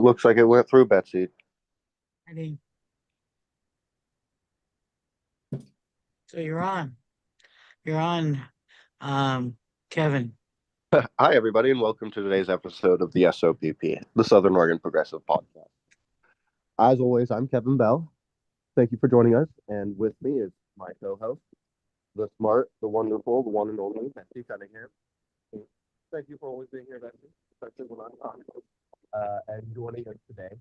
Looks like it went through, Betsy. Ready. So you're on. You're on, um, Kevin. Hi, everybody, and welcome to today's episode of the SOPP, the Southern Oregon Progressive Podcast. As always, I'm Kevin Bell. Thank you for joining us, and with me is my co-host, the smart, the wonderful, the one and only Betsy Cunningham. Thank you for always being here, Betsy, especially when I'm talking. And joining us today,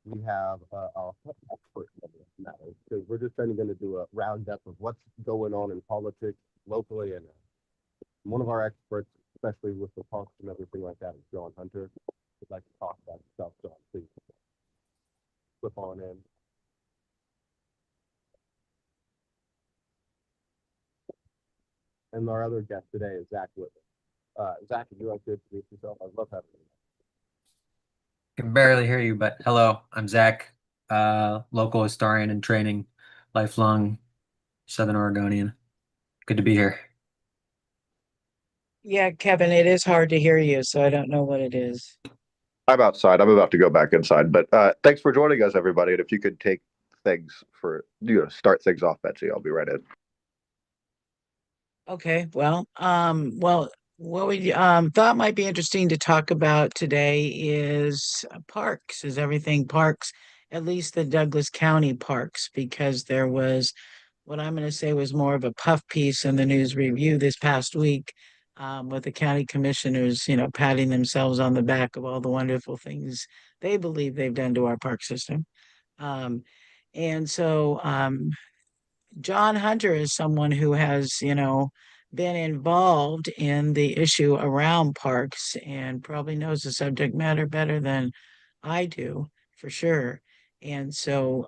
we have our expert in this matter, because we're just going to do a roundup of what's going on in politics locally, and one of our experts, especially with the punks and everything like that, is John Hunter. Would like to talk about stuff, John. Please flip on in. And our other guest today is Zach Whitman. Zach, would you like to introduce yourself? I'd love having you. Can barely hear you, but hello, I'm Zach, local historian in training, lifelong Southern Oregonian. Good to be here. Yeah, Kevin, it is hard to hear you, so I don't know what it is. I'm outside. I'm about to go back inside, but thanks for joining us, everybody. And if you could take things for start things off, Betsy, I'll be right in. Okay, what we thought might be interesting to talk about today is parks, is everything parks, at least the Douglas County parks, because there was what I'm going to say was more of a puff piece in the News Review this past week, with the county commissioners, patting themselves on the back of all the wonderful things they believe they've done to our park system. Um, and so John Hunter is someone who has, been involved in the issue around parks and probably knows the subject matter better than I do, for sure. And so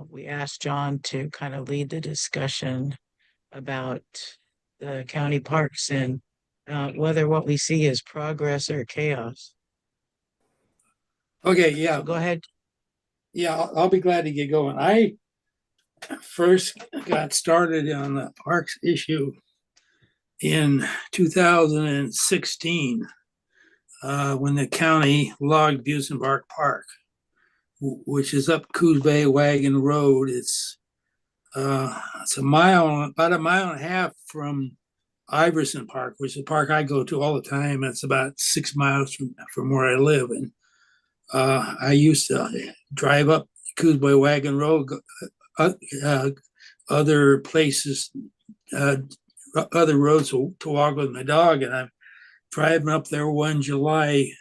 we asked John to kind of lead the discussion about the county parks and whether what we see is progress or chaos. Okay, So yeah, go ahead. yeah, I'll be glad to get going. I first got started on the parks issue in 2016 when the county logged Busenbark Park, which is up Coos Bay Wagon Road. It's about a mile and a half from Iverson Park, which is a park I go to all the time. It's about 6 miles from where I live, and I used to drive up Coos Bay Wagon Road, uh, uh, other places, uh, other roads to walk with my dog. And I'm driving up there one July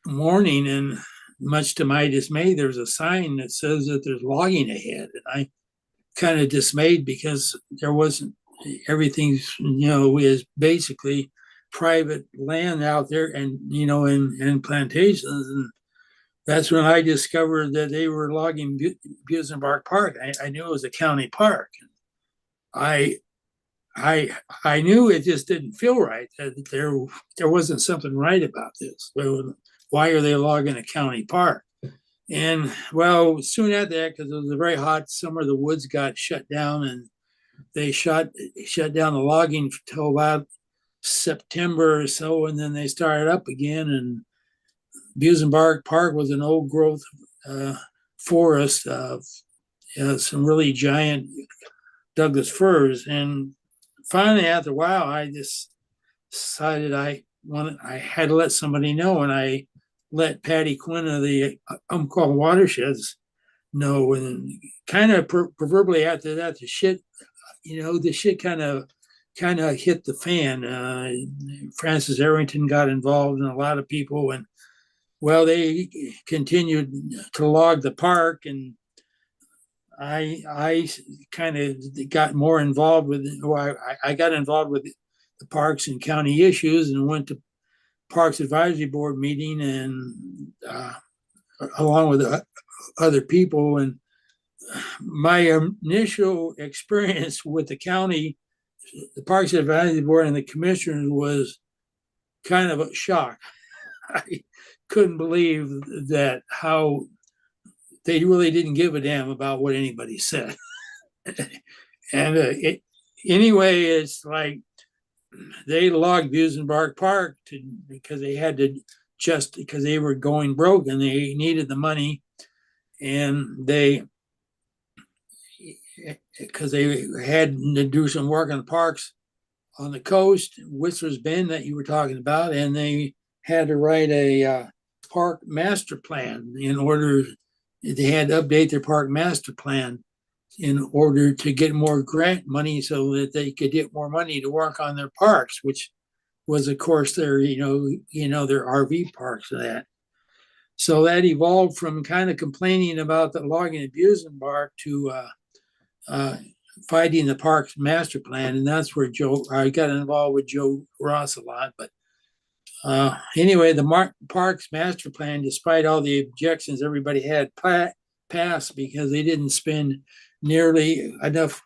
morning, and much to my dismay, there's a sign that says that there's logging ahead. And I kind of dismayed because there wasn't everything's, is basically private land out there and, in plantations. And that's when I discovered that they were logging Busenbark Park. I knew it was a county park. I I knew it just didn't feel right. That there wasn't something right about this. Why are they logging a county park? And well, soon after that, because it was a very hot summer, the woods got shut down, and they shut down the logging until about September or so, and then they started up again. And Busenbark Park was an old growth uh, forest of some really giant Douglas firs. And finally, after a while, I just decided I had to let somebody know, and I let Patty Quinn of the Umpqua Watersheds know. And kind of proverbially after that, the shit kind of hit the fan. Francis Arrington got involved, and a lot of people, and well, they continued to log the park, and I kind of got more involved with. Well, I got involved with the parks and county issues, and went to Parks Advisory Board meeting, and along with other people. And my initial experience with the county, the Parks Advisory Board, and the commissioners was kind of a shock. I couldn't believe that how they really didn't give a damn about what anybody said. And anyway, it's like they logged Busenbark Park because they had to just because they were going broke and they needed the money, and because they had to do some work on the parks on the coast, Whistler's Bend that you were talking about, and they had to write a park master plan in order. They had to update their park master plan in order to get more grant money so that they could get more money to work on their parks, which was, of course, their their RV parks and that. So that evolved from kind of complaining about the logging abusing park to fighting the parks master plan, and that's where I got involved with Joe Ross a lot. But anyway, the parks master plan, despite all the objections everybody had, passed because they didn't spend nearly enough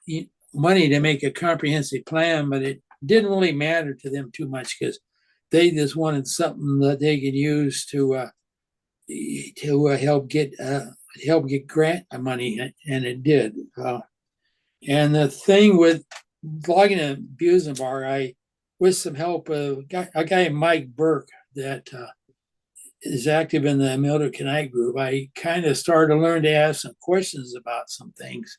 money to make a comprehensive plan. But it didn't really matter to them too much because they just wanted something that they could use to help get grant money, and it did. And the thing with logging and abusing bar, with some help of a guy Mike Burke that is active in the Milder Connect group, I kind of started to learn to ask some questions about some things.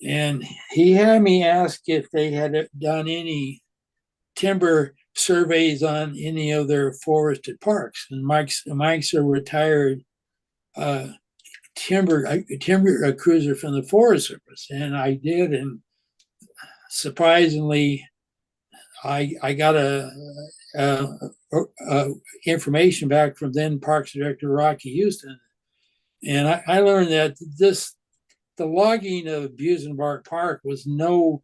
And he had me ask if they had done any timber surveys on any of their forested parks. And Mike's a retired timber cruiser from the Forest Service, and I did, and surprisingly, I got information back from then Parks Director Rocky Houston, and I learned that the logging of Busenbark Park was no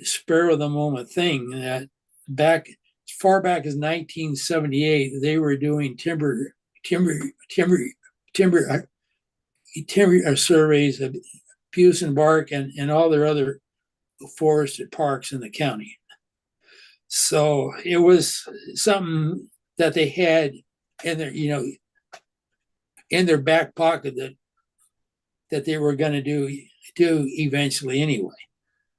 spur of the moment thing. That back as far back as 1978, they were doing timber surveys of Busenbark and all their other forested parks in the county. So it was something that they had in their, in their back pocket that they were going to do eventually anyway.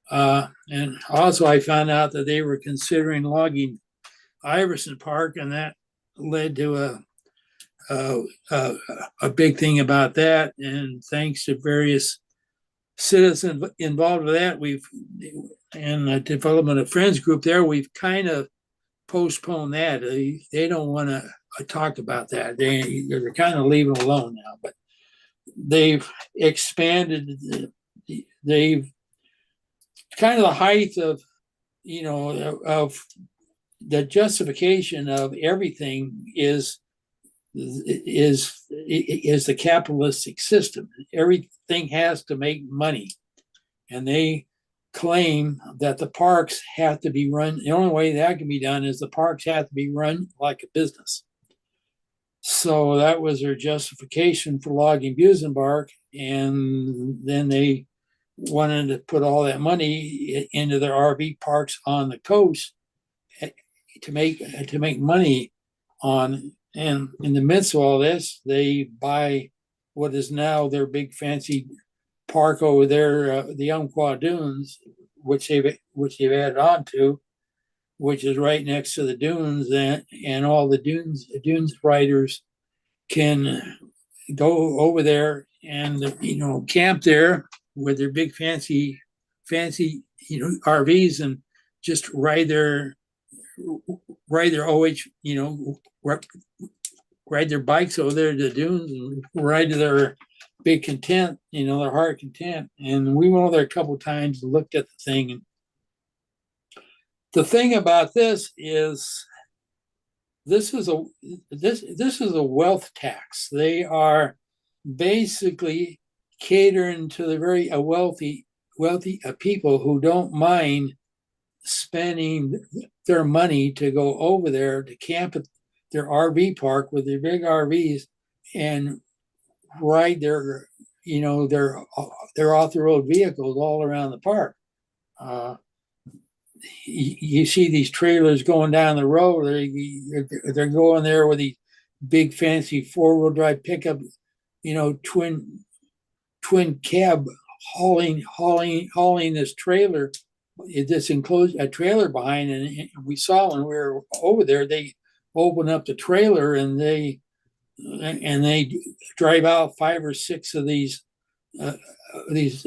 And also I found out that they were considering logging Iverson Park, and that led to a big thing about that. And thanks to various citizens involved with that, and the Development of Friends group there, we've kind of postponed that. They don't want to talk about that. They're kind of leaving it alone now, but they've expanded. They've kind of the height of, of the justification of everything is the capitalistic system. Everything has to make money, and they claim that the parks have to be run. The only way that can be done is the parks have to be run like a business. So that was their justification for logging Busenbark, and then they wanted to put all that money into their RV parks on the coast to make money on. And in the midst of all this, they buy what is now their big fancy park over there, the Umpqua Dunes, which they've added on to, which is right next to the dunes, and all the dunes riders can go over there and camp there with their big fancy RVs and just ride their OH, ride their bikes over there to the dunes and ride to their big content, their heart content. And we went over there a couple of times and looked at the thing. And the thing about this is a wealth tax. They are basically catering to the very wealthy people who don't mind spending their money to go over there to camp at their RV park with their big RVs and ride their off-the-road vehicles all around the park. You see these trailers going down the road. They're going there with these big fancy four-wheel drive pickup, twin cab hauling this trailer. This enclosed a trailer behind, and we saw when we were over there, they open up the trailer and they drive out 5 or 6 of these these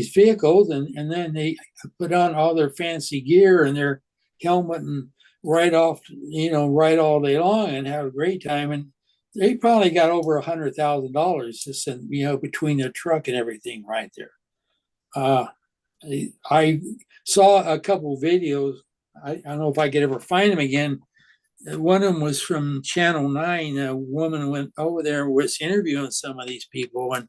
vehicles, and then they put on all their fancy gear and their helmet and ride off, ride all day long and have a great time. And they probably got over $100,000 just in, between their truck and everything right there. I saw a couple videos. I don't know if I could ever find them again. One of them was from Channel 9. A woman went over there and was interviewing some of these people, and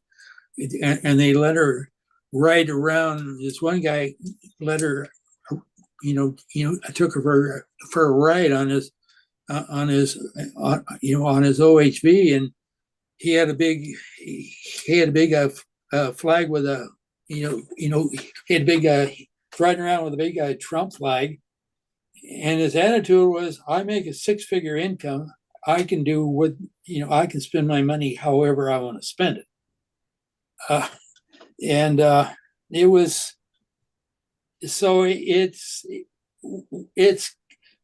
they let her ride around. This one guy let her, took her for a ride on his OHV, and he had a big flag with a he had a big riding around with a big Trump flag, and his attitude was, I make a 6-figure income. I can do what, I can spend my money however I want to spend it. And it was, so it's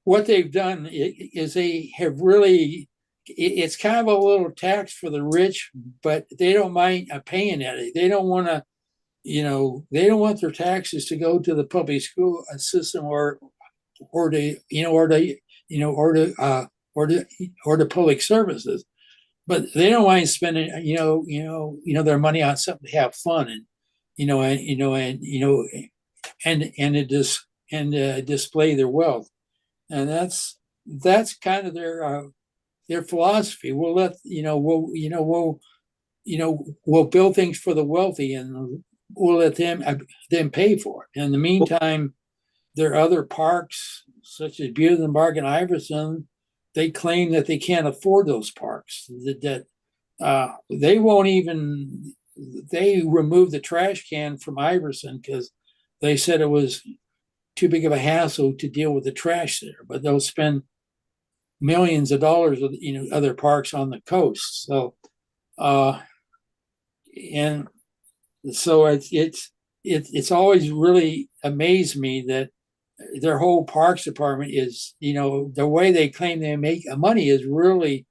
what they've done is they have really, it's kind of a little tax for the rich, but they don't mind paying it. They don't want to, they don't want their taxes to go to the public school system or the public services, but they don't mind spending their money on something to have fun and display their wealth, and that's kind of their philosophy. We'll build things for the wealthy, and we'll let them pay for it. In the meantime, there are other parks such as Busenbark and Iverson. They claim that they can't afford those parks. That they won't even. They removed the trash can from Iverson because they said it was too big of a hassle to deal with the trash there. But they'll spend millions of dollars with other parks on the coast. So, and so it's always really amazed me that their whole parks department is, the way they claim they make money is really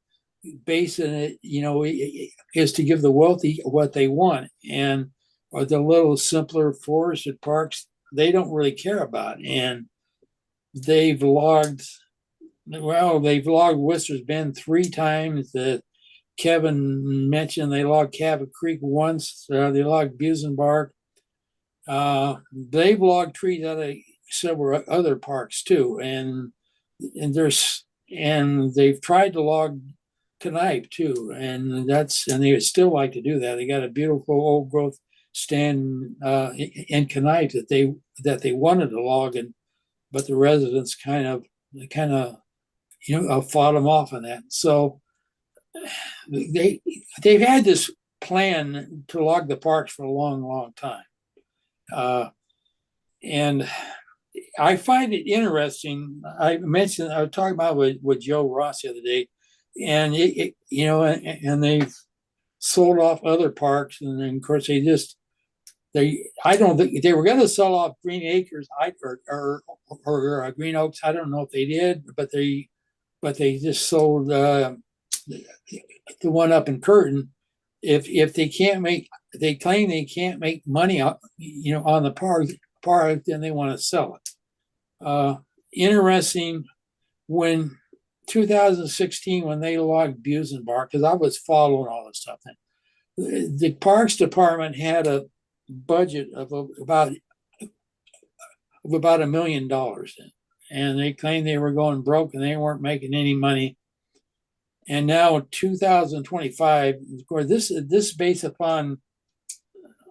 based on it, is to give the wealthy what they want. And or the little simpler forested parks, they don't really care about. And they've logged Whistler's Bend 3 times. Kevin mentioned they logged Cabot Creek once. They logged Busenbark. They've logged trees out of several other parks too, and they've tried to log Knipe too, and they would still like to do that. They got a beautiful old growth stand in Knipe that they wanted to log, but the residents kind of fought them off on that. So they've had this plan to log the parks for a long time, and I find it interesting. I was talking about with Joe Ross the other day, and and they've sold off other parks, and then of course I don't think they were going to sell off Green Acres or Green Oaks. I don't know if they did, but they just sold the one up in Curtin. If they claim they can't make money on the park, then they want to sell it. Interesting, when 2016, when they logged Busenbark, because I was following all this stuff, the Parks Department had a budget of about $1 million, and they claimed they were going broke and they weren't making any money. And now in 2025, of course, this is based upon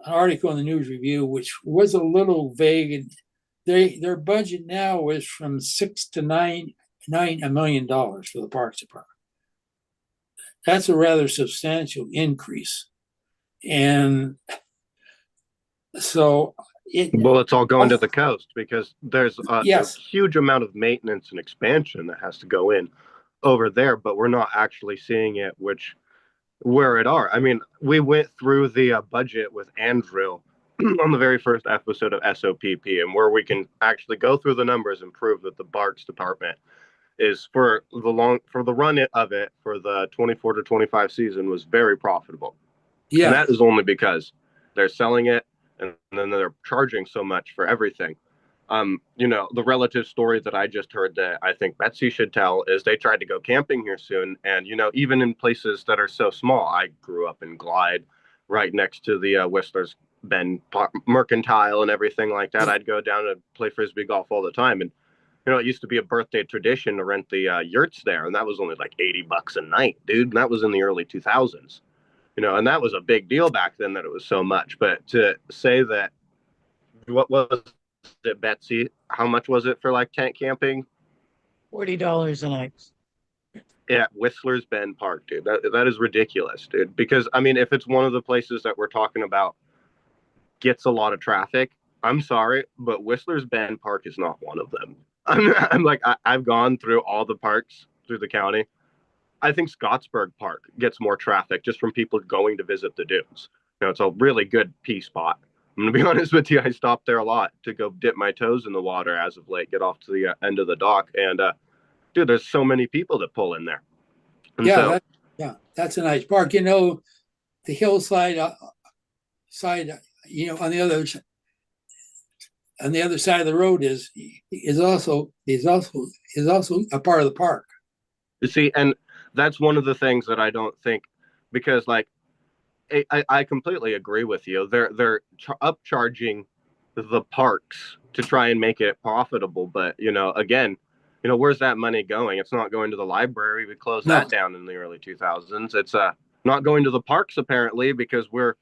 an article in the News Review, which was a little vague. And their budget now is from $6 to $9 million for the Parks Department. That's a rather substantial increase, and so it's all going to the coast because there's a yes, huge amount of maintenance and expansion that has to go in over there, but we're not actually seeing it where it are. I mean, we went through the budget with Andrew on the very first episode of SOPP, and where we can actually go through the numbers and prove that the Parks Department is for the run of it for the 24 to 25 season was very profitable. And Yeah. that is only because they're selling it and then they're charging so much for everything. The relative story that I just heard that I think Betsy should tell is they tried to go camping here soon. And, even in places that are so small, I grew up in Glide right next to the Whistler's Bend Mercantile and everything like that. I'd go down and play Frisbee golf all the time. And, it used to be a birthday tradition to rent the yurts there. And that was only like $80 a night, dude. And that was in the early 2000s, and that was a big deal back then that it was so much. But to say that, what was it, Betsy? How much was it for like tent camping? $40 a night. Yeah, Whistler's Bend Park, dude. That is ridiculous, dude. Because I mean, if it's one of the places that we're talking about gets a lot of traffic, I'm sorry, but Whistler's Bend Park is not one of them. I'm like, I've gone through all the parks through the county. I think Scottsburg Park gets more traffic just from people going to visit the dunes. It's a really good pee spot. I'm going to be honest with you. I stopped there a lot to go dip my toes in the water as of late, get off to the end of the dock. And, dude, there's so many people that pull in there. And Yeah, that's a nice park. The hillside side, on the other side of the road is also a part of the park. You see, and that's one of the things that I don't think, because like I completely agree with you. They're upcharging the parks to try and make it profitable, but again, where's that money going? It's not going to the library. We closed that down in the early 2000s. It's not going to the parks apparently, because we're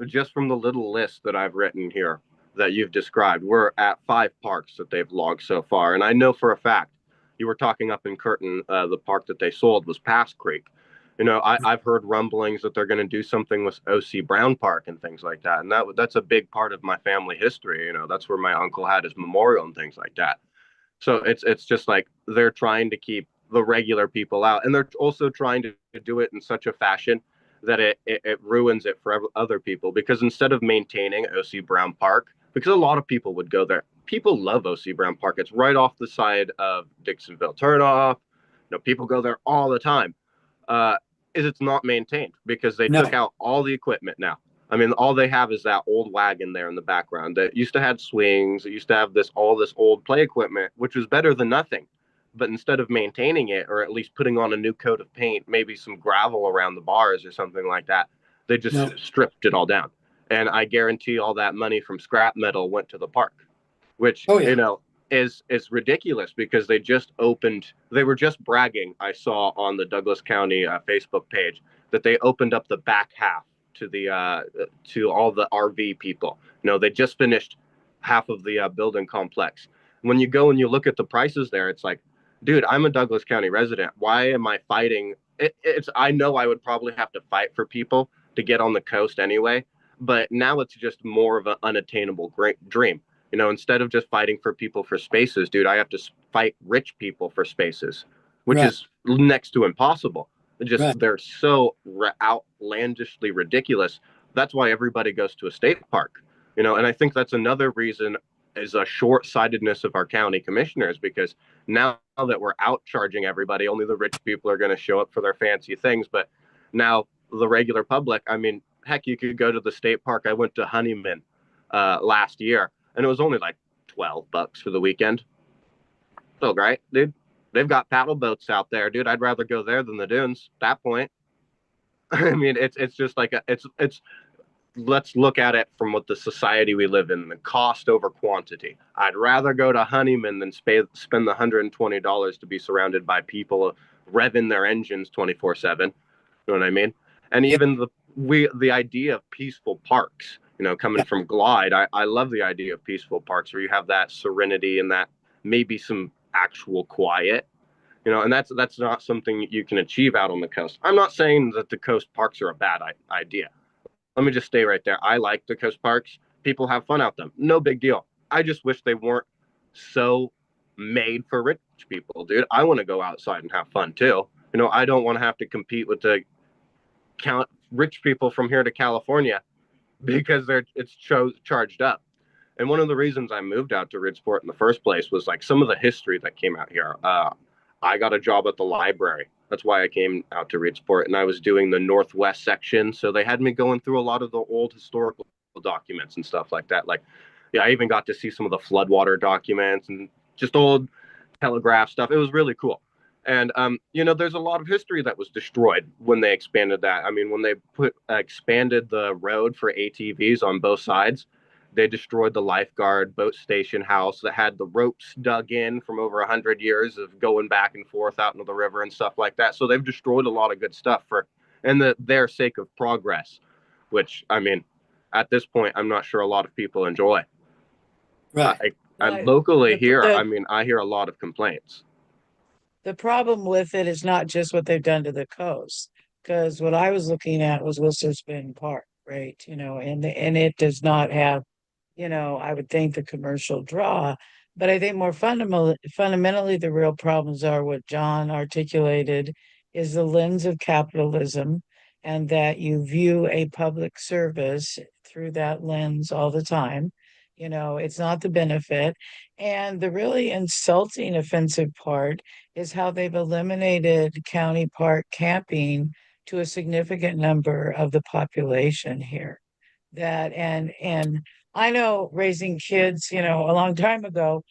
just from the little list that I've written here that you've described, we're at 5 parks that they've logged so far. And I know for a fact, you were talking up in Curtin, the park that they sold was Pass Creek. I've heard rumblings that they're going to do something with O.C. Brown Park and things like that. And that's a big part of my family history. That's where my uncle had his memorial and things like that. So it's just like they're trying to keep the regular people out. And they're also trying to do it in such a fashion that it ruins it for other people. Because instead of maintaining O.C. Brown Park, because a lot of people would go there. People love O.C. Brown Park. It's right off the side of Dixonville Turnoff. People go there all the time. Is it's not maintained because they took out all the equipment now. I mean, all they have is that old wagon there in the background that used to have swings. It used to have all this old play equipment, which was better than nothing. But instead of maintaining it, or at least putting on a new coat of paint, maybe some gravel around the bars or something like that, they just stripped it all down. And I guarantee all that money from scrap metal went to the park, which, is ridiculous because they were just bragging. I saw on the Douglas County Facebook page that they opened up the back half to to all the RV people. They just finished half of the building complex. When you go and you look at the prices there, it's like, dude, I'm a Douglas County resident. Why am I fighting? I know I would probably have to fight for people to get on the coast anyway, but now it's just more of an unattainable dream. Instead of just fighting for people for spaces, dude, I have to fight rich people for spaces, which is next to impossible. They're so outlandishly ridiculous. That's why everybody goes to a state park, and I think that's another reason is a short-sightedness of our county commissioners, because now that we're out charging everybody, only the rich people are going to show up for their fancy things. But now the regular public, I mean, heck, you could go to the state park. I went to Honeyman last year, and it was only like $12 for the weekend. So great, dude. They've got paddle boats out there, dude. I'd rather go there than the dunes at that point. I mean, it's just like it's let's look at it from what the society we live in, the cost over quantity. I'd rather go to Honeyman than spend the $120 to be surrounded by people revving their engines 24/7. You know what I mean? And even the idea of peaceful parks, coming from Glide, I love the idea of peaceful parks where you have that serenity and that maybe some actual quiet, and that's not something you can achieve out on the coast. I'm not saying that the coast parks are a bad idea. Let me just stay right there. I like the coast parks. People have fun out them. No big deal. I just wish they weren't so made for rich people, dude. I want to go outside and have fun too. I don't want to have to compete with the rich people from here to California because it's charged up. And one of the reasons I moved out to Ridgeport in the first place was like some of the history that came out here. I got a job at the library. That's why I came out to Reedsport, and I was doing the Northwest section. So they had me going through a lot of the old historical documents and stuff like that. Like, yeah, I even got to see some of the floodwater documents and just old telegraph stuff. It was really cool. And there's a lot of history that was destroyed when they expanded that. I mean, when they expanded the road for ATVs on both sides, they destroyed the lifeguard boat station house that had the ropes dug in from over 100 years of going back and forth out into the river and stuff like that. So they've destroyed a lot of good stuff and their sake of progress, which, I mean, at this point, I'm not sure a lot of people enjoy. Right. Locally here, the- I mean, I hear a lot of complaints. The problem with it is not just what they've done to the coast, because what I was looking at was Whistler's Bend Park, right? And it does not have, I would think the commercial draw, but I think more fundamentally, the real problems are what John articulated is the lens of capitalism, and that you view a public service through that lens all the time. It's not the benefit. And the really insulting, offensive part is how they've eliminated county park camping to a significant number of the population here. And I know raising kids, a long time ago,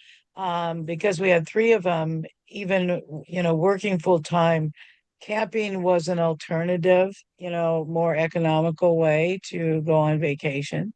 because we had three of them, even, working full time, camping was an alternative, more economical way to go on vacation.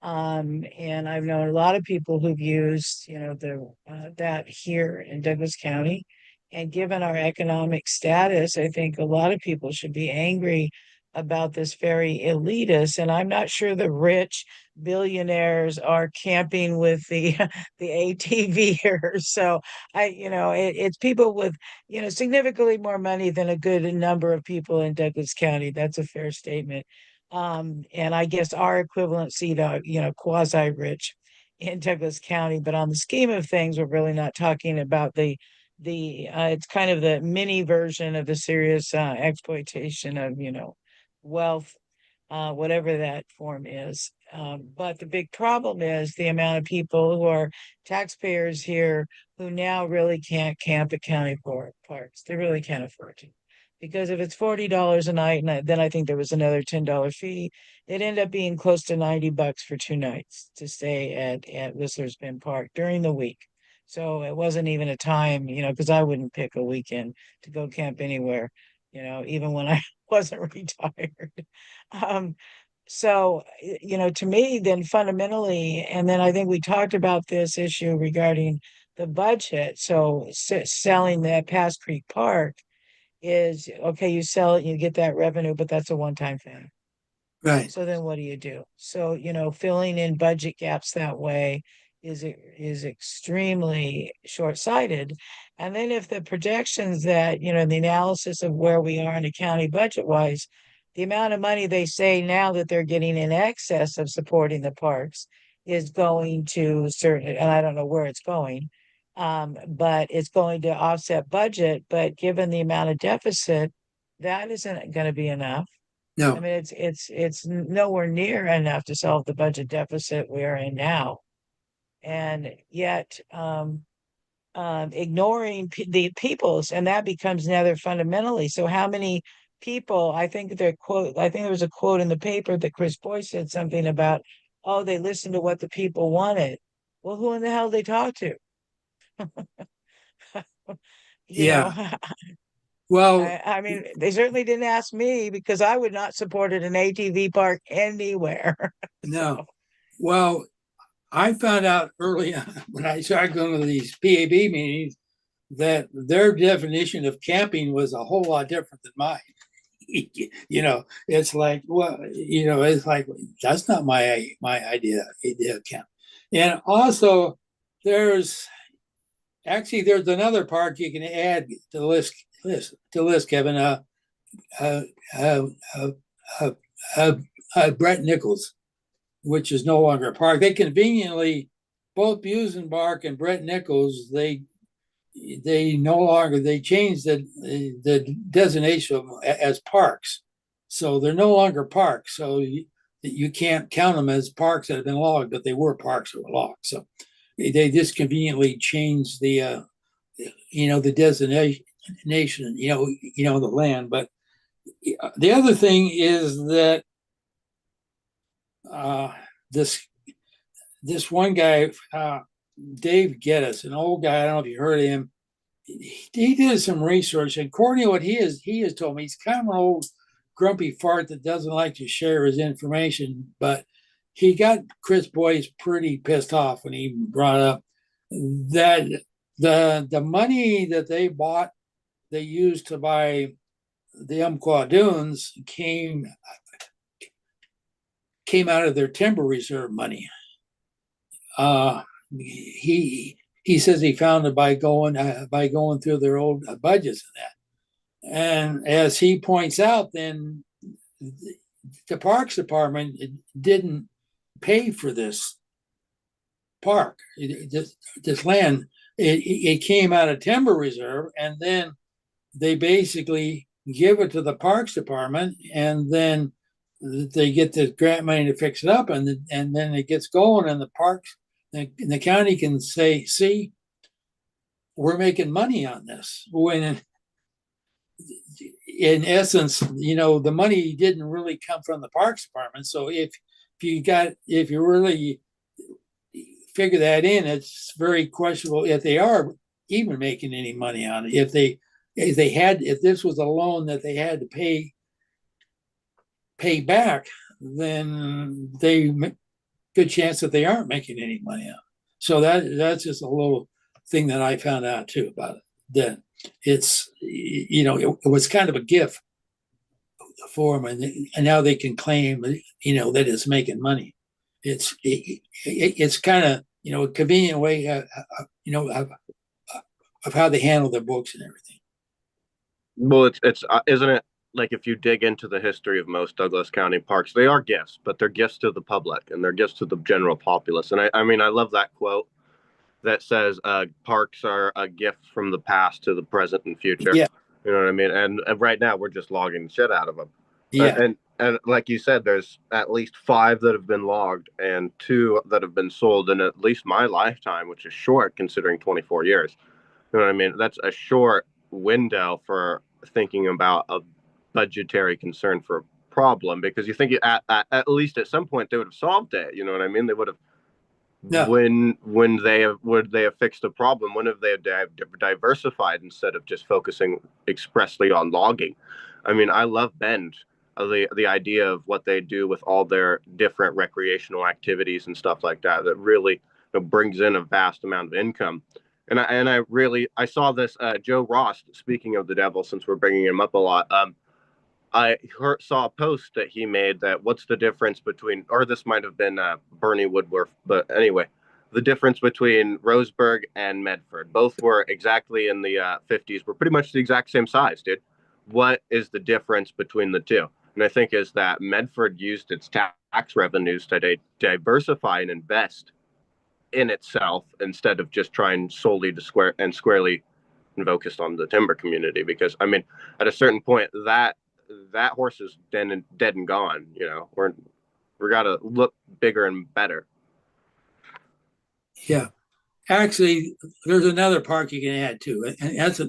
And I've known a lot of people who've used, that here in Douglas County. And given our economic status, I think a lot of people should be angry about this very elitist. And I'm not sure the rich billionaires are camping with the the ATVers. So it's people with, significantly more money than a good number of people in Douglas County. That's a fair statement. And I guess our equivalency to, quasi rich in Douglas County. But on the scheme of things, we're really not talking about the it's kind of the mini version of the serious exploitation of, wealth, whatever that form is. But the big problem is the amount of people who are taxpayers here who now really can't camp at county parks. They really can't afford to. Because if it's $40 a night, and then I think there was another $10 fee, it ended up being close to $90 for 2 nights to stay at Whistler's Bend Park during the week. So it wasn't even a time, because I wouldn't pick a weekend to go camp anywhere, even when I wasn't retired. Um, so, to me, then fundamentally, and then I think we talked about this issue regarding the budget. So selling that Pass Creek Park is okay, you sell it, you get that revenue, but that's a one-time thing. Right. So then what do you do? So, filling in budget gaps that way is extremely short-sighted. And then if the projections that, the analysis of where we are in the county budget-wise, the amount of money they say now that they're getting in excess of supporting the parks is going to certain, and I don't know where it's going, but it's going to offset budget. But given the amount of deficit, that isn't going to be enough. I No. mean, it's nowhere near enough to solve the budget deficit we're in now. And yet, ignoring the peoples, and that becomes another fundamentally. So how many people, I think there was a quote in the paper that Chris Boyce said something about, oh, they listened to what the people wanted. Well, who in the hell they talk to? Yeah. Well, I mean, they certainly didn't ask me because I would not support an ATV park anywhere. no. Well, I found out early on when I started going to these PAB meetings that their definition of camping was a whole lot different than mine. It's like, well, it's like that's not my idea of camp. And also, there's another park you can add to the list, Kevin. Brett Nichols, which is no longer a park. They conveniently, both Busenbark and Brett Nichols, they changed the designation as parks. So they're no longer parks. So you can't count them as parks that have been logged, but they were parks that were logged. So they just conveniently changed the nation, the land. But the other thing is that this one guy, Dave Geddes, an old guy, I don't know if you heard of him. He did some research, and according to what he has told me, he's kind of an old grumpy fart that doesn't like to share his information. But he got Chris Boyce pretty pissed off when he brought up that the money that they used to buy the Umpqua Dunes came out of their timber reserve money. He says he found it by going through their old budgets and that. And as he points out, then the Parks Department didn't pay for this park, this land. It came out of timber reserve, and then they basically give it to the Parks Department, and then they get the grant money to fix it up, and then it gets going, and the county can say, see, we're making money on this. When in essence, the money didn't really come from the Parks Department. So if you really figure that in, it's very questionable if they are even making any money on it. If this was a loan that they had to pay back, then good chance that they aren't making any money on it. So that's just a little thing that I found out too about it. That it was kind of a gift for them, and now they can claim that it's making money. It's kind of a convenient way of how they handle their books and everything. Well, it's isn't it like if you dig into the history of most Douglas County parks, they are gifts, but they're gifts to the public and they're gifts to the general populace. And I mean, I love that quote that says parks are a gift from the past to the present and future. Yeah. You know what I mean? And right now we're just logging the shit out of them. Yeah. And like you said, there's at least 5 that have been logged and 2 that have been sold in at least my lifetime, which is short considering 24 years. You know what I mean? That's a short window for thinking about a budgetary concern for a problem, because you think at least at some point they would have solved it. You know what I mean? They would have. Yeah. When would they have fixed the problem? When have they diversified instead of just focusing expressly on logging? I mean, I love Bend. The idea of what they do with all their different recreational activities and stuff like that really brings in a vast amount of income. And I saw this Joe Ross, speaking of the devil, since we're bringing him up a lot. I saw a post that he made that what's the difference between, or this might have been Bernie Woodworth, but anyway, the difference between Roseburg and Medford. Both were exactly in the 50s. We're pretty much the exact same size, dude. What is the difference between the two? And I think is that Medford used its tax revenues to diversify and invest in itself instead of just trying solely to squarely focused on the timber community. Because I mean, at a certain point, that horse is dead and gone. We got to look bigger and better. Yeah. Actually, there's another park you can add to, and that's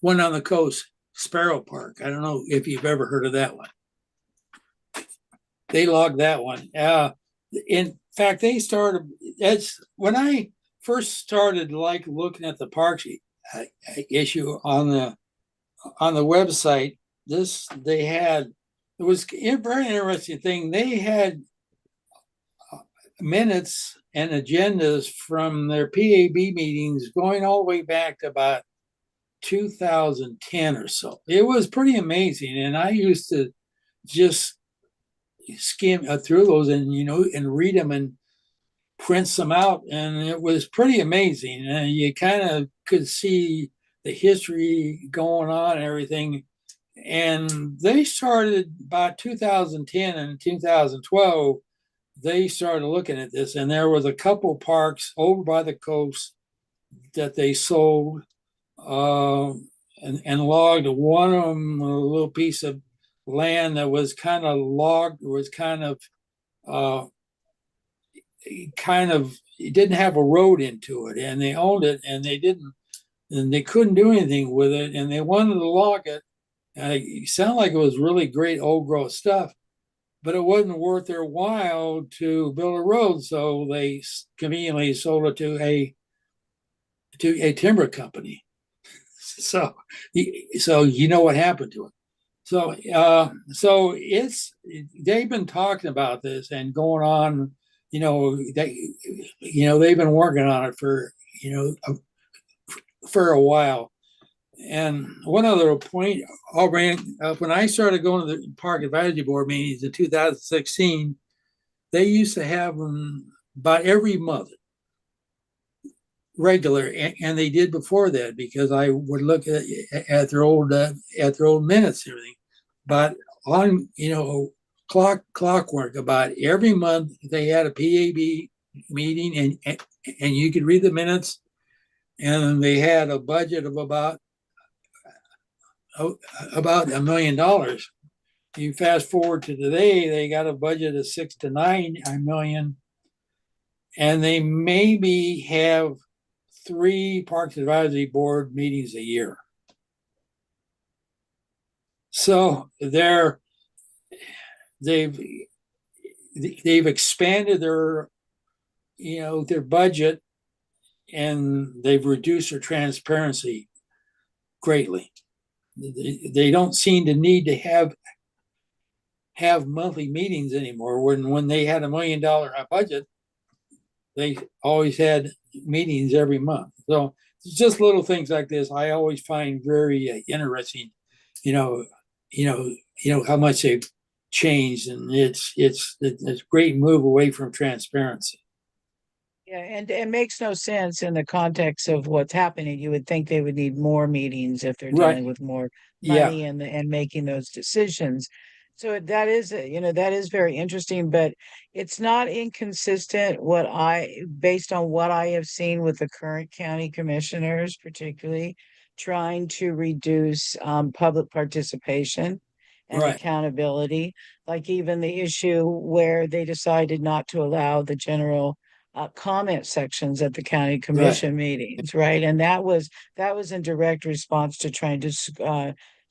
one on the coast, Sparrow Park. I don't know if you've ever heard of that one. They logged that one. In fact, they started. That's when I first started looking at the parks issue on the website. It was a very interesting thing. They had minutes and agendas from their PAB meetings going all the way back to about 2010 or so. It was pretty amazing, and I used to just skim through those and read them and print some out, and it was pretty amazing. And you kind of could see the history going on and everything. And they started about 2010 and 2012. They started looking at this, and there was a couple parks over by the coast that they sold and logged. One of them, a little piece of land that was kind of logged, was kind of it didn't have a road into it, and they owned it, and they and they couldn't do anything with it, and they wanted to log it. And it sounded like it was really great old growth stuff, but it wasn't worth their while to build a road, so they conveniently sold it to a timber company. So, so you know what happened to it. So they've been talking about this and going on. They've been working on it for a while. And one other point, I'll bring up, when I started going to the Park Advisory Board meetings in 2016, they used to have them about every month, regular, and they did before that, because I would look at their old minutes and everything. But on clockwork, about every month they had a PAB meeting, and you could read the minutes, and they had a budget of about $1 million. You fast forward to today, they got a budget of 6 to 9 million, and they maybe have 3 Parks Advisory Board meetings a year. So they've expanded their budget, and they've reduced their transparency greatly. They don't seem to need to have monthly meetings anymore. When they had $1 million budget, they always had meetings every month. So it's just little things like this I always find very interesting. How much they've changed, and it's a great move away from transparency. Yeah, and it makes no sense in the context of what's happening. You would think they would need more meetings if they're Right. dealing with more Yeah. money and making those decisions. So that is, that is very interesting, but it's not inconsistent based on what I have seen with the current county commissioners, particularly trying to reduce public participation and Right. accountability. Like even the issue where they decided not to allow the general comment sections at the county commission meetings, right? And that was in direct response to trying to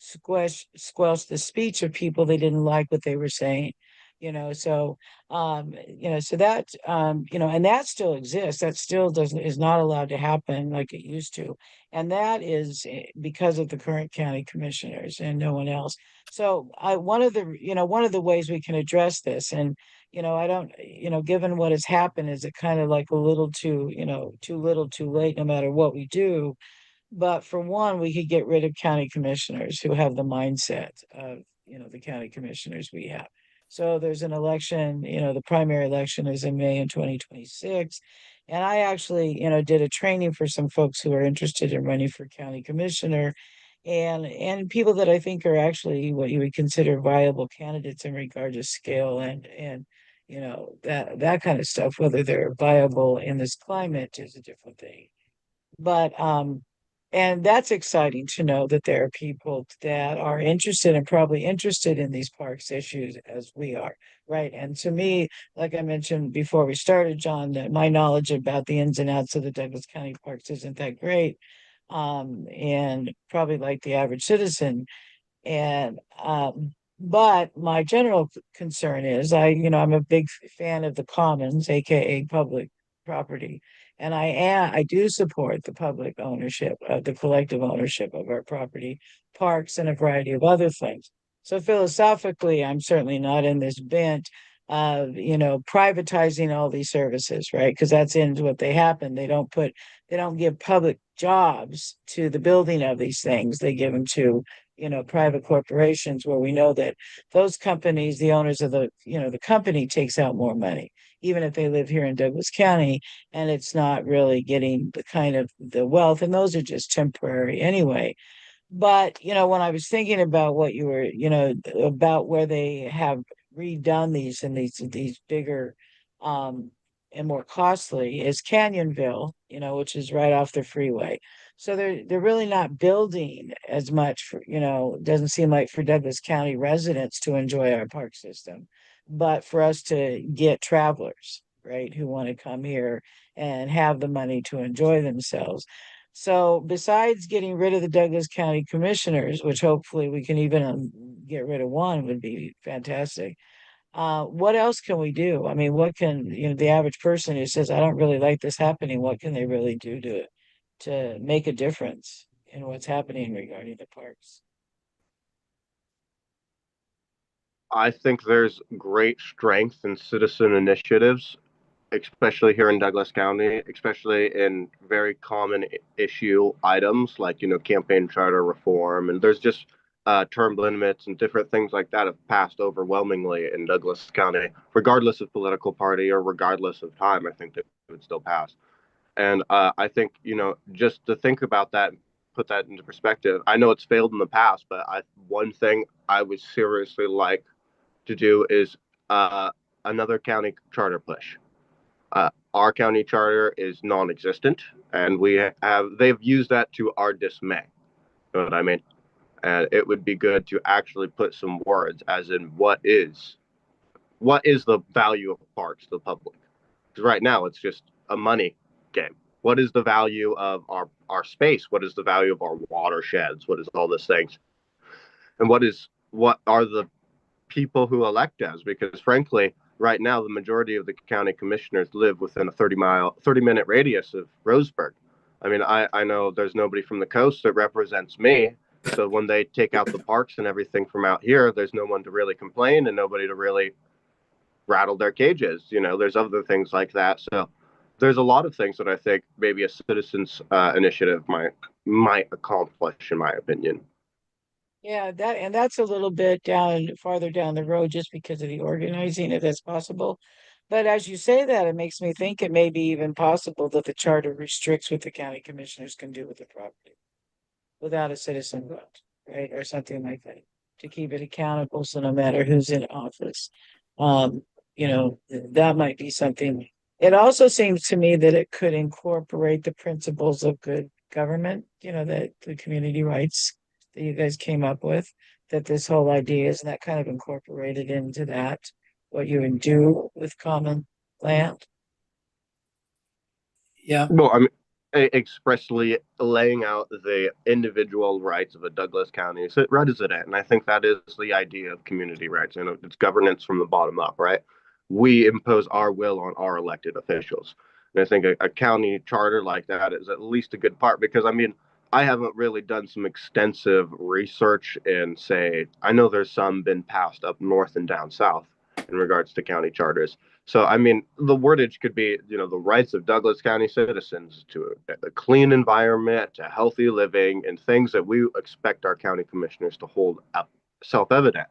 squelch the speech of people they didn't like what they were saying. So that and that still exists. That still is not allowed to happen like it used to. And that is because of the current county commissioners and no one else. So one of the ways we can address this, and I don't, given what has happened, is it kind of like a little too, too little, too late, no matter what we do. But for one, we could get rid of county commissioners who have the mindset of, the county commissioners we have. So there's an election, the primary election is in May in 2026. And I actually, did a training for some folks who are interested in running for county commissioner, and people that I think are actually what you would consider viable candidates in regard to scale and that kind of stuff. Whether they're viable in this climate is a different thing. But and that's exciting to know that there are people that are interested and probably interested in these parks issues as we are, right? And to me, like I mentioned before we started, John, that my knowledge about the ins and outs of the Douglas County parks isn't that great. And probably like the average citizen. And but my general concern is I'm a big fan of the commons, aka public property. And I do support the public ownership, the collective ownership of our property, parks, and a variety of other things. So philosophically, I'm certainly not in this bent of, privatizing all these services, right? Because that's into what they happen. They don't give public jobs to the building of these things. They give them to, private corporations, where we know that those companies, the owners of the company takes out more money, even if they live here in Douglas County, and it's not really getting the kind of the wealth, and those are just temporary anyway. But, when I was thinking about what you were, about where they have redone these and these bigger and more costly is Canyonville, which is right off the freeway. So they're really not building as much for, doesn't seem like for Douglas County residents to enjoy our park system, but for us to get travelers, right, who want to come here and have the money to enjoy themselves. So besides getting rid of the Douglas County Commissioners, which hopefully we can even get rid of one would be fantastic. What else can we do? I mean, what can, the average person who says, I don't really like this happening, what can they really do to make a difference in what's happening regarding the parks? I think there's great strength in citizen initiatives, especially here in Douglas County, especially in very common issue items like, campaign charter reform. And there's just term limits and different things like that have passed overwhelmingly in Douglas County, regardless of political party or regardless of time. I think that it would still pass. And I think, just to think about that, put that into perspective. I know it's failed in the past, but one thing I would seriously like to do is another county charter push. Our county charter is non-existent, and they've used that to our dismay. You know what I mean? And it would be good to actually put some words, as in what is the value of parks to the public? Because right now it's just a money game. What is the value of our space? What is the value of our watersheds? What is all these things? And what are the people who elect us? Because frankly, right now the majority of the county commissioners live within a 30-minute radius of Roseburg. I mean, I know there's nobody from the coast that represents me. So when they take out the parks and everything from out here, there's no one to really complain and nobody to really rattle their cages. There's other things like that. So there's a lot of things that I think maybe a citizens initiative might accomplish, in my opinion. Yeah, that's a little bit farther down the road just because of the organizing, if that's possible. But as you say that, it makes me think it may be even possible that the charter restricts what the county commissioners can do with the property without a citizen vote, right? Or something like that to keep it accountable. So no matter who's in office, um, that might be something. It also seems to me that it could incorporate the principles of good government, that the community rights that you guys came up with, that this whole idea is that kind of incorporated into that, what you would do with common land. Yeah. Well, I mean, expressly laying out the individual rights of a Douglas County resident, and I think that is the idea of community rights. It's governance from the bottom up, right? We impose our will on our elected officials, and I think a county charter like that is at least a good part. Because I mean, I haven't really done some extensive research in, say, I know there's some been passed up north and down south in regards to county charters. So, I mean, the wordage could be, the rights of Douglas County citizens to a clean environment, to healthy living, and things that we expect our county commissioners to hold up self-evident.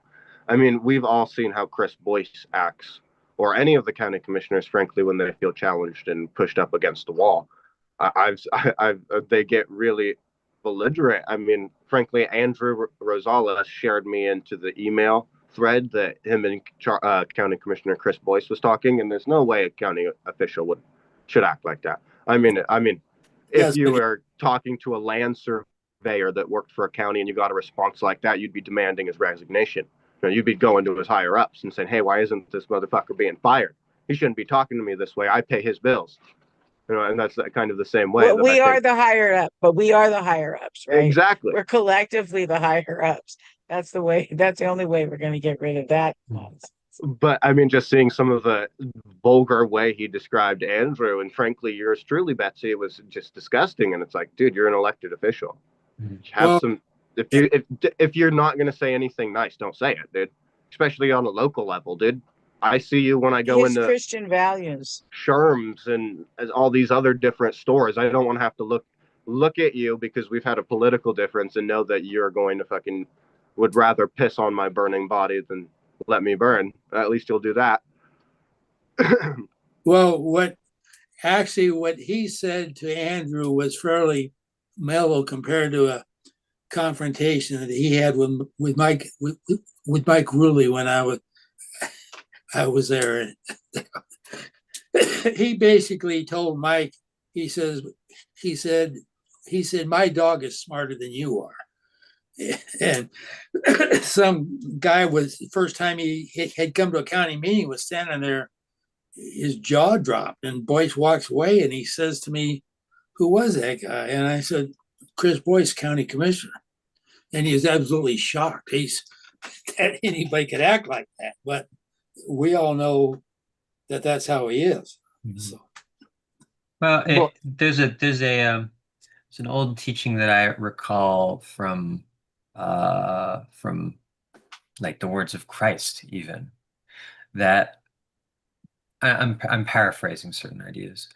I mean, we've all seen how Chris Boyce acts, or any of the county commissioners, frankly, when they feel challenged and pushed up against the wall. They get really belligerent. I mean, frankly, Andrew Rosales shared me into the email thread that him and County Commissioner Chris Boyce was talking, and there's no way a county official should act like that. I mean, if you were talking to a land surveyor that worked for a county and you got a response like that, you'd be demanding his resignation. You'd be going to his higher ups and saying, "Hey, why isn't this motherfucker being fired? He shouldn't be talking to me this way. I pay his bills." And that's kind of the same way. Well, we are the higher up, but we are the higher ups, right? Exactly. We're collectively the higher ups. That's the way. That's the only way we're going to get rid of that nonsense. But I mean, just seeing some of the vulgar way he described Andrew, and frankly, yours truly, Betsy, it was just disgusting. And it's like, dude, you're an elected official. Have some. If you're not going to say anything nice, don't say it, dude. Especially on a local level, dude. I see you when I go into Christian values, Sherm's and all these other different stores. I don't want to have to look at you because we've had a political difference and know that you're going to would rather piss on my burning body than let me burn. At least you'll do that. Well, what he said to Andrew was fairly mellow compared to a confrontation that he had with Mike Ruley when I was there. He basically told Mike, he said, my dog is smarter than you are. And some guy the first time he had come to a county meeting, was standing there, his jaw dropped, and Boyce walks away and he says to me, who was that guy? And I said, Chris Boyce, county commissioner. And he was absolutely shocked. He's that anybody could act like that. But we all know that that's how he is. So, Well, Well- there's an old teaching that I recall from like the words of Christ, even that I'm paraphrasing certain ideas,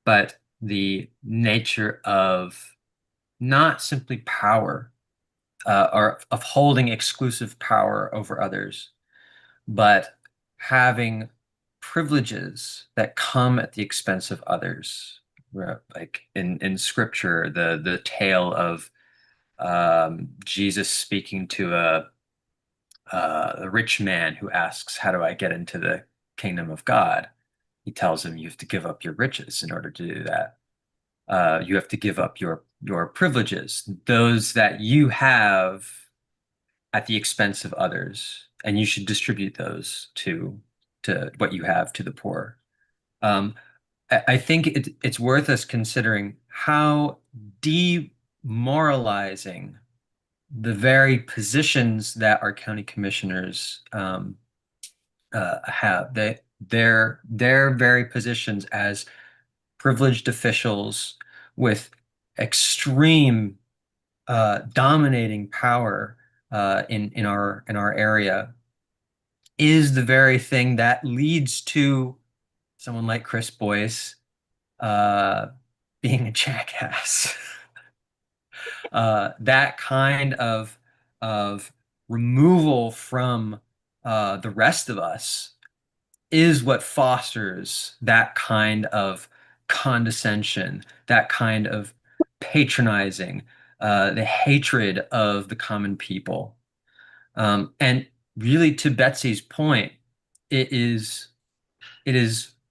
but the nature of not simply power, or of holding exclusive power over others, but having privileges that come at the expense of others. Like in scripture, the tale of Jesus speaking to a rich man who asks, "How do I get into the kingdom of God?" He tells him, "You have to give up your riches in order to do that. You have to give up your privileges, those that you have at the expense of others, and you should distribute those to what you have to the poor." Um, I think it's worth us considering how demoralizing the very positions that our county commissioners have. Their very positions as privileged officials with extreme dominating power in our area is the very thing that leads to someone like Chris Boyce uh, being a jackass. That kind of removal from the rest of us is what fosters that kind of condescension, that kind of patronizing, the hatred of the common people. And really, to Betsy's point, it is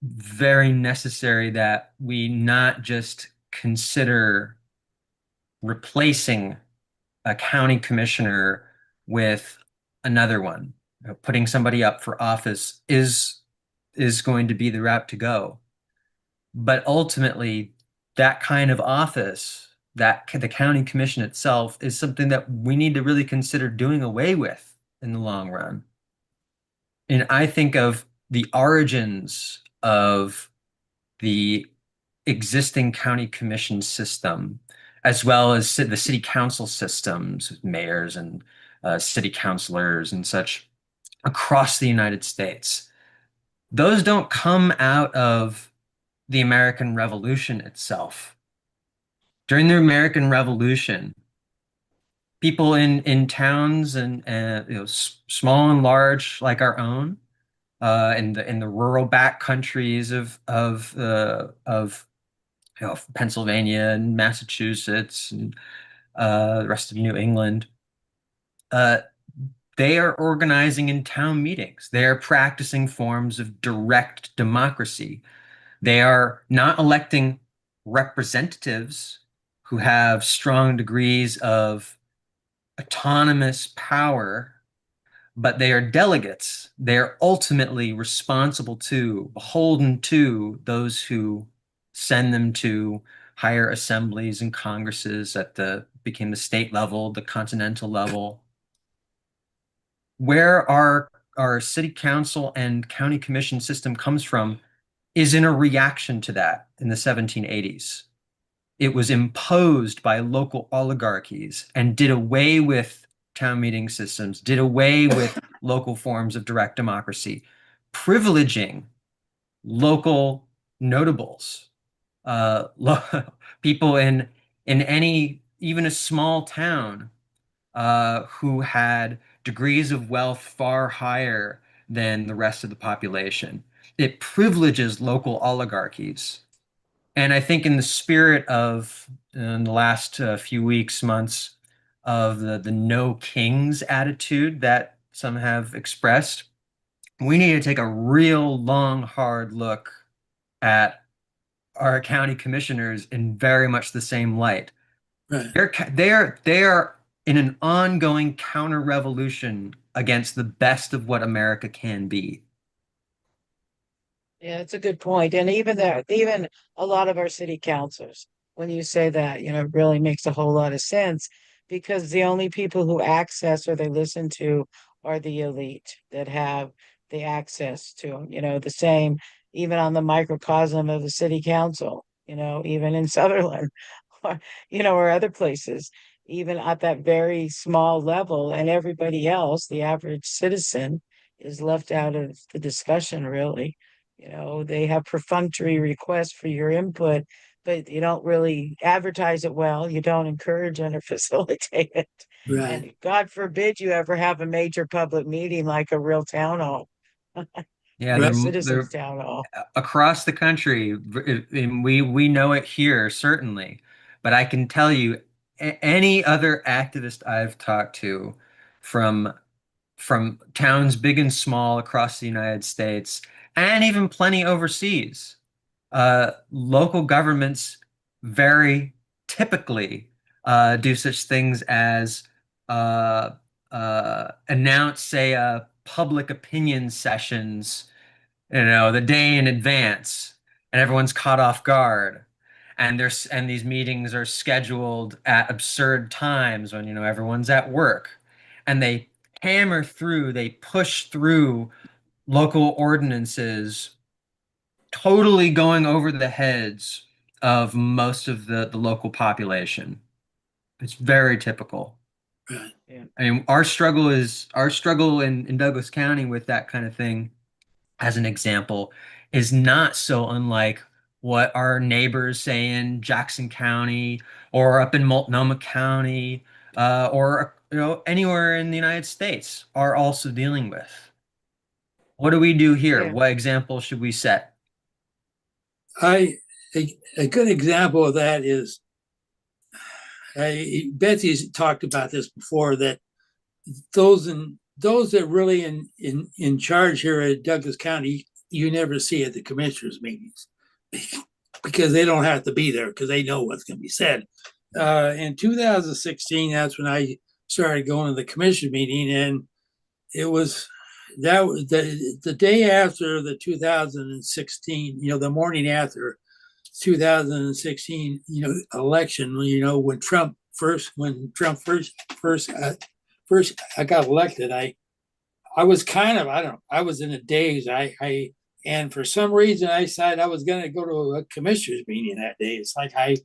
very necessary that we not just consider replacing a county commissioner with another one. Putting somebody up for office is going to be the route to go. But ultimately, that kind of office, that the county commission itself, is something that we need to really consider doing away with in the long run. And I think of the origins of the existing county commission system, as well as the city council systems, mayors and city councilors and such across the United States. Those don't come out of the American Revolution itself. During the American Revolution, people in towns and small and large like our own, in the rural back countries of Pennsylvania and Massachusetts and the rest of New England, uh, they are organizing in town meetings. They are practicing forms of direct democracy. They are not electing representatives who have strong degrees of autonomous power, but they are delegates. They are ultimately responsible to, beholden to those who send them to higher assemblies and congresses at became the state level, the continental level. Where our city council and county commission system comes from is in a reaction to that in the 1780s. It was imposed by local oligarchies and did away with town meeting systems, did away with local forms of direct democracy, privileging local notables, uh, people in any, even a small town, who had degrees of wealth far higher than the rest of the population. It privileges local oligarchies. And I think in the spirit of, in the last few weeks, months, of the no kings attitude that some have expressed, we need to take a real long, hard look at our county commissioners in very much the same light. right. They are in an ongoing counter-revolution against the best of what America can be. Yeah, it's a good point. And even a lot of our city councils, when you say that, it really makes a whole lot of sense because the only people who access or they listen to are the elite that have the access to, the same, even on the microcosm of the city council, even in Sutherland or, or other places, even at that very small level, and everybody else, the average citizen, is left out of the discussion, really. They have perfunctory requests for your input, but you don't really advertise it well. You don't encourage and or facilitate it. Right. And God forbid you ever have a major public meeting like a real town hall, Yeah, like a Right. citizens town hall. across the country, and we know it here certainly, but I can tell you, any other activist I've talked to from towns big and small across the United States, and even plenty overseas, local governments very typically do such things as uh, announce, say, public opinion sessions, the day in advance, and everyone's caught off guard. And these meetings are scheduled at absurd times when, everyone's at work. And they push through local ordinances, totally going over the heads of most of the local population. It's very typical. Right. Yeah. I mean, our struggle in Douglas County with that kind of thing, as an example, is not so unlike what our neighbors say in Jackson County or up in Multnomah County, or anywhere in the United States are also dealing with. What do we do here? Yeah. What example should we set? A good example of that is Betsy's talked about this before, that those that really in charge here at Douglas County, you never see at the commissioners meetings because they don't have to be there because they know what's going to be said. In 2016, that's when I started going to the commission meeting, and it was the day after the 2016, the morning after 2016, election, when Trump first I got elected, I was kind of, I don't know, I was in a daze. And for some reason I decided I was going to go to a commissioners meeting that day. It's like I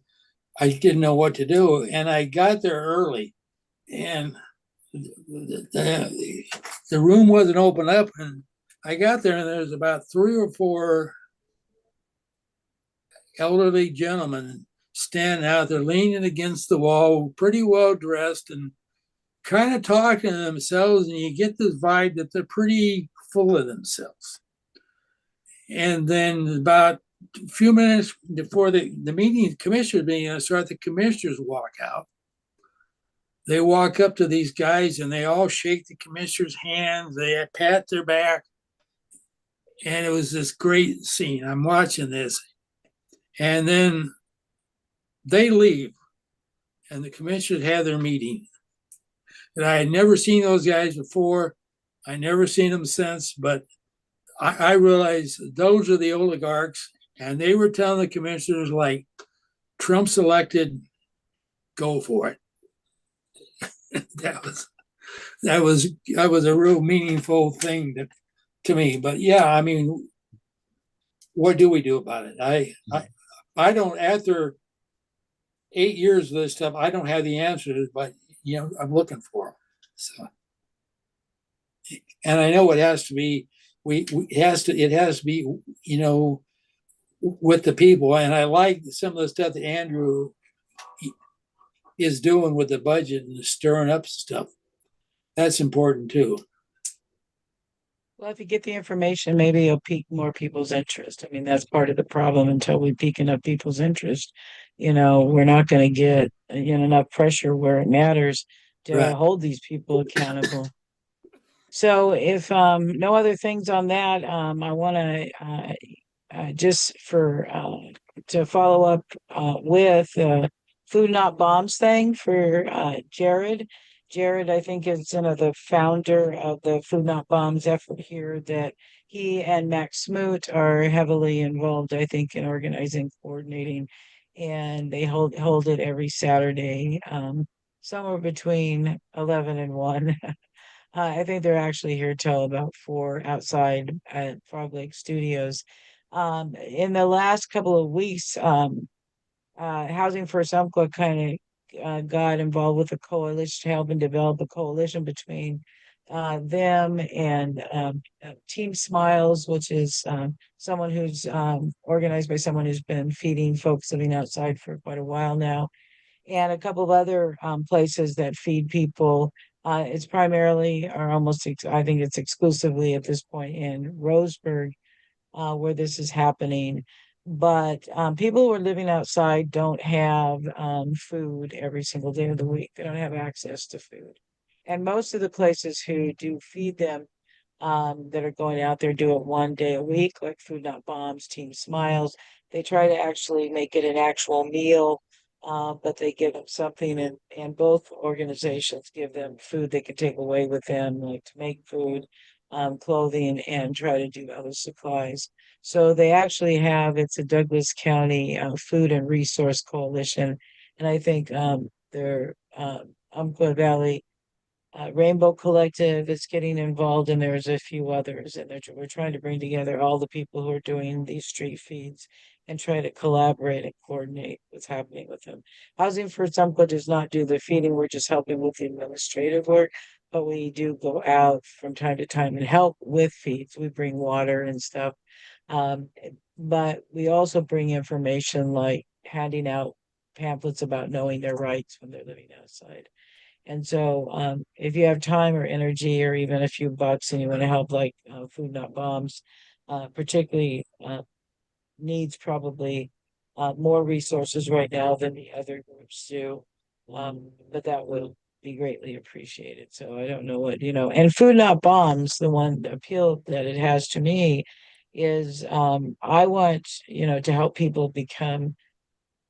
didn't know what to do, and I got there early, and the room wasn't open up, and I got there, and there was about 3 or 4 elderly gentlemen standing out there, leaning against the wall, pretty well dressed, and kind of talking to themselves, and you get this vibe that they're pretty full of themselves. And then about a few minutes before the meeting, commissioners meeting, start, the commissioners walk out. They walk up to these guys and they all shake the commissioners' hands. They pat their back. And it was this great scene. I'm watching this. And then they leave and the commissioners have their meeting. And I had never seen those guys before. I never seen them since, but I realized those are the oligarchs, and they were telling the commissioners, like, Trump's elected, go for it. that was a real meaningful thing to me. But yeah, I mean, what do we do about it? I don't, after 8 years of this stuff, I don't have the answers, but I'm looking for them. So, and I know it has to be, it has to be, with the people. And I like some of the stuff that Andrew is doing with the budget and stirring up stuff. That's important too. Well, if you get the information, maybe it'll pique more people's interest. I mean, that's part of the problem. Until we pique enough people's interest, we're not going to get enough pressure where it matters to Right. hold these people accountable. So if no other things on that, I want to just for to follow up with food not bombs thing for Jared. Jared, I think, is the founder of the Food Not Bombs effort here, that he and Max Smoot are heavily involved, I think, in organizing, coordinating, and they hold it every Saturday, somewhere between 11 and 1. I think they're actually here till about 4 outside at Frog Lake Studios. In the last couple of weeks, Housing First Umpqua kind of got involved with a coalition, helping develop a coalition between them and Team Smiles, which is someone who's organized by someone who's been feeding folks living outside for quite a while now, and a couple of other places that feed people. It's primarily, or almost, I think it's exclusively at this point in Roseburg, where this is happening. But people who are living outside don't have food every single day of the week. They don't have access to food. And most of the places who do feed them that are going out there do it 1 day a week, like Food Not Bombs, Team Smiles. They try to actually make it an actual meal, but they give them something, and both organizations give them food they can take away with them, like to make food, clothing, and try to do other supplies. So they actually have, it's a Douglas County Food and Resource Coalition, and I think they're Umpqua Valley Rainbow Collective is getting involved, and there's a few others, and we're trying to bring together all the people who are doing these street feeds and try to collaborate and coordinate what's happening with them. Housing for Umpqua does not do the feeding; we're just helping with the administrative work. But we do go out from time to time and help with feeds. We bring water and stuff, um, but we also bring information like handing out pamphlets about knowing their rights when they're living outside. And so, if you have time or energy or even a few bucks and you want to help, like Food Not Bombs, particularly needs probably more resources right now than the other groups do. But that will be greatly appreciated. So I don't know what, and Food Not Bombs, the appeal that it has to me is I want, to help people become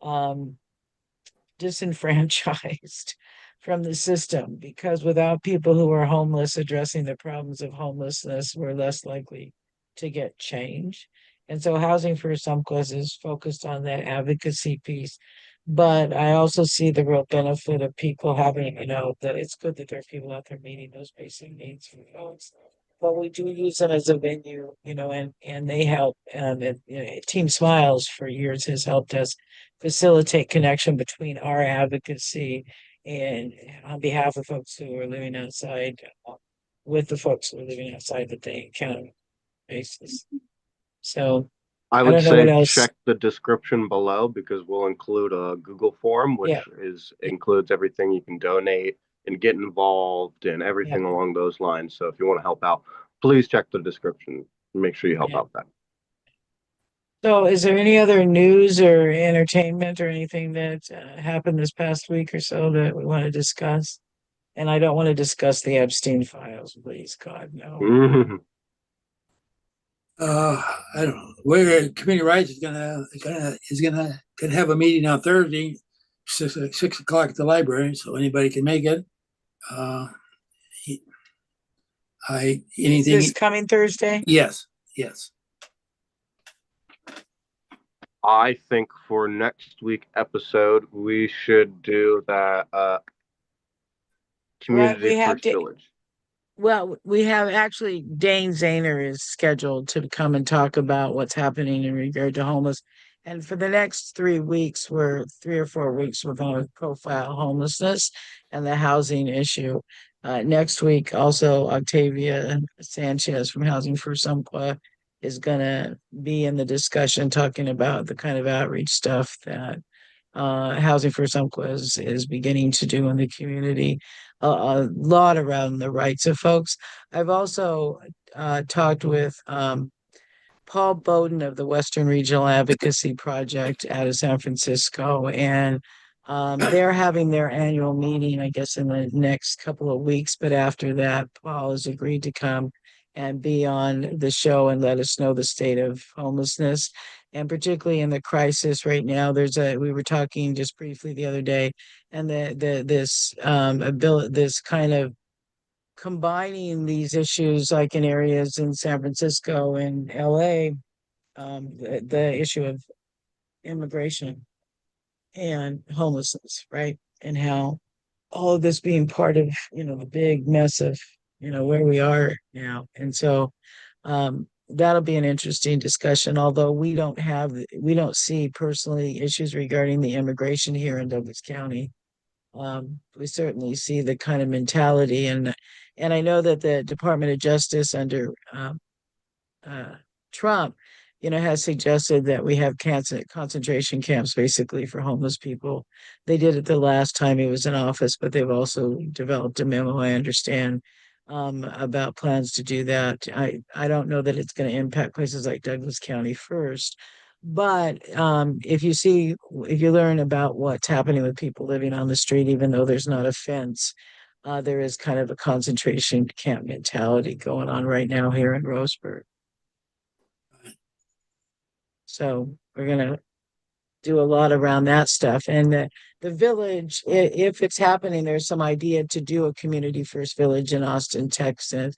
um, disenfranchised from the system, because without people who are homeless addressing the problems of homelessness, we're less likely to get change. And so Housing for Some Cause is focused on that advocacy piece. But I also see the real benefit of people having, that it's good that there are people out there meeting those basic needs for folks. But we do use them as a venue, and they help. Team Smiles for years has helped us facilitate connection between our advocacy and on behalf of folks who are living outside, with the folks who are living outside that they encounter basis. So I I would don't know what say else. check the description below because we'll include a Google form, which Yeah. includes everything you can donate and get involved and everything along those lines. So if you want to help out, please check the description and make sure you help out that. So is there any other news or entertainment or anything that happened this past week or so that we want to discuss? And I don't want to discuss the Epstein files, please, God, no. Mhm. I don't know. Where community rights is gonna have a meeting on Thursday, 6 o'clock at the library, so anybody can make it. Is Anything? this coming Thursday? Yes, yes. I think for next week episode, we should do that community we have first to. village. Well, we have actually Dane Zahner is scheduled to come and talk about what's happening in regard to homeless. And for the next 3 weeks, 3 or 4 weeks, we're going to profile homelessness and the housing issue. Next week, also Octavia Sanchez from Housing for Umpqua is going to be in the discussion talking about the kind of outreach stuff that Housing for Umpqua is beginning to do in the community, a lot around the rights of folks. I've also talked with Paul Bowden of the Western Regional Advocacy Project out of San Francisco, and they're having their annual meeting, I guess, in the next couple of weeks. But after that, Paul has agreed to come and be on the show and let us know the state of homelessness, and particularly in the crisis right now. We were talking just briefly the other day, and this kind of combining these issues like in areas in San Francisco and LA, the issue of immigration and homelessness, right? And how all of this being part of, the big mess of, where we are now. And so that'll be an interesting discussion, although we don't see personally issues regarding the immigration here in Douglas County. We certainly see the kind of mentality, and I know that the Department of Justice under uh, Trump, has suggested that we have concentration camps basically for homeless people. They did it the last time he was in office, but they've also developed a memo, I understand, about plans to do that. I don't know that it's going to impact places like Douglas County first, but if you learn about what's happening with people living on the street, even though there's not a fence, there is kind of a concentration camp mentality going on right now here in Roseburg. So we're gonna do a lot around that stuff. And the village, if it's happening, there's some idea to do a community first village in Austin, Texas.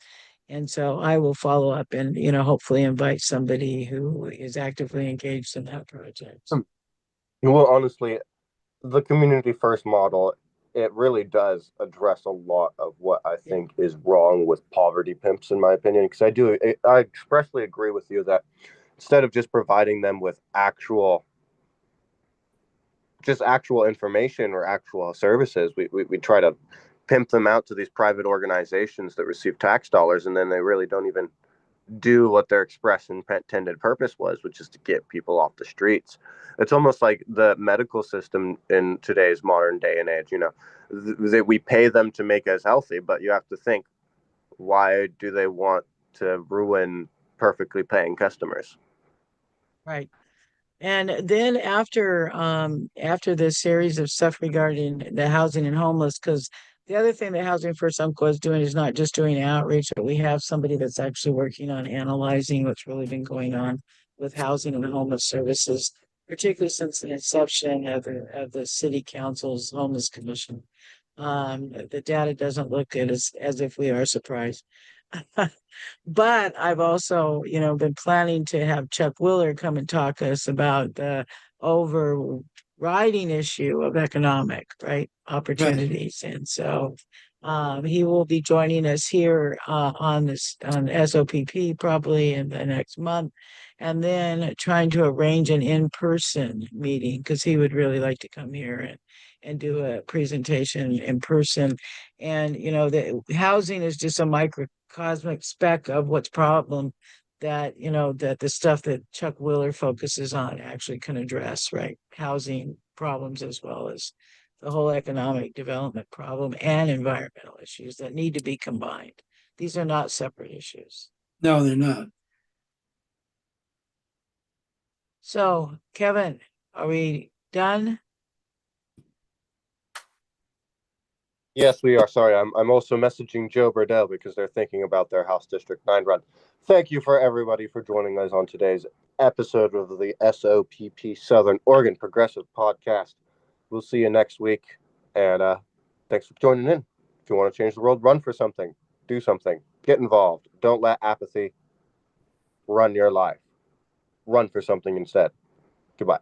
And so I will follow up and, hopefully invite somebody who is actively engaged in that project. Well, honestly, the community first model, it really does address a lot of what I think is wrong with poverty pimps, in my opinion. Because I expressly agree with you that instead of just providing them with actual information or actual services, we try to pimp them out to these private organizations that receive tax dollars, and then they really don't even do what their express and intended purpose was, which is to get people off the streets. It's almost like the medical system in today's modern day and age, that we pay them to make us healthy, but you have to think, why do they want to ruin perfectly paying customers? Right. And then after this series of stuff regarding the housing and homeless, because the other thing that Housing First Uncle is doing is not just doing outreach, but we have somebody that's actually working on analyzing what's really been going on with housing and homeless services, particularly since the inception of the city council's homeless commission. The data doesn't look good as if we are surprised. But I've also, been planning to have Chuck Willer come and talk to us about the overriding issue of economic, right, opportunities. And so he will be joining us here on SOPP probably in the next month, and then trying to arrange an in-person meeting because he would really like to come here and do a presentation in person. And the housing is just a microcosmic speck of what's problem that that the stuff that Chuck Willer focuses on actually can address, right? Housing problems as well as the whole economic development problem and environmental issues that need to be combined. These are not separate issues. No, they're not. So, Kevin, are we done? Yes, we are. Sorry, I'm also messaging Joe Burdell because they're thinking about their House District 9 run. Thank you for everybody for joining us on today's episode of the SOPP Southern Oregon Progressive Podcast. We'll see you next week, and thanks for joining in. If you want to change the world, run for something, do something, get involved. Don't let apathy run your life. Run for something instead. Goodbye.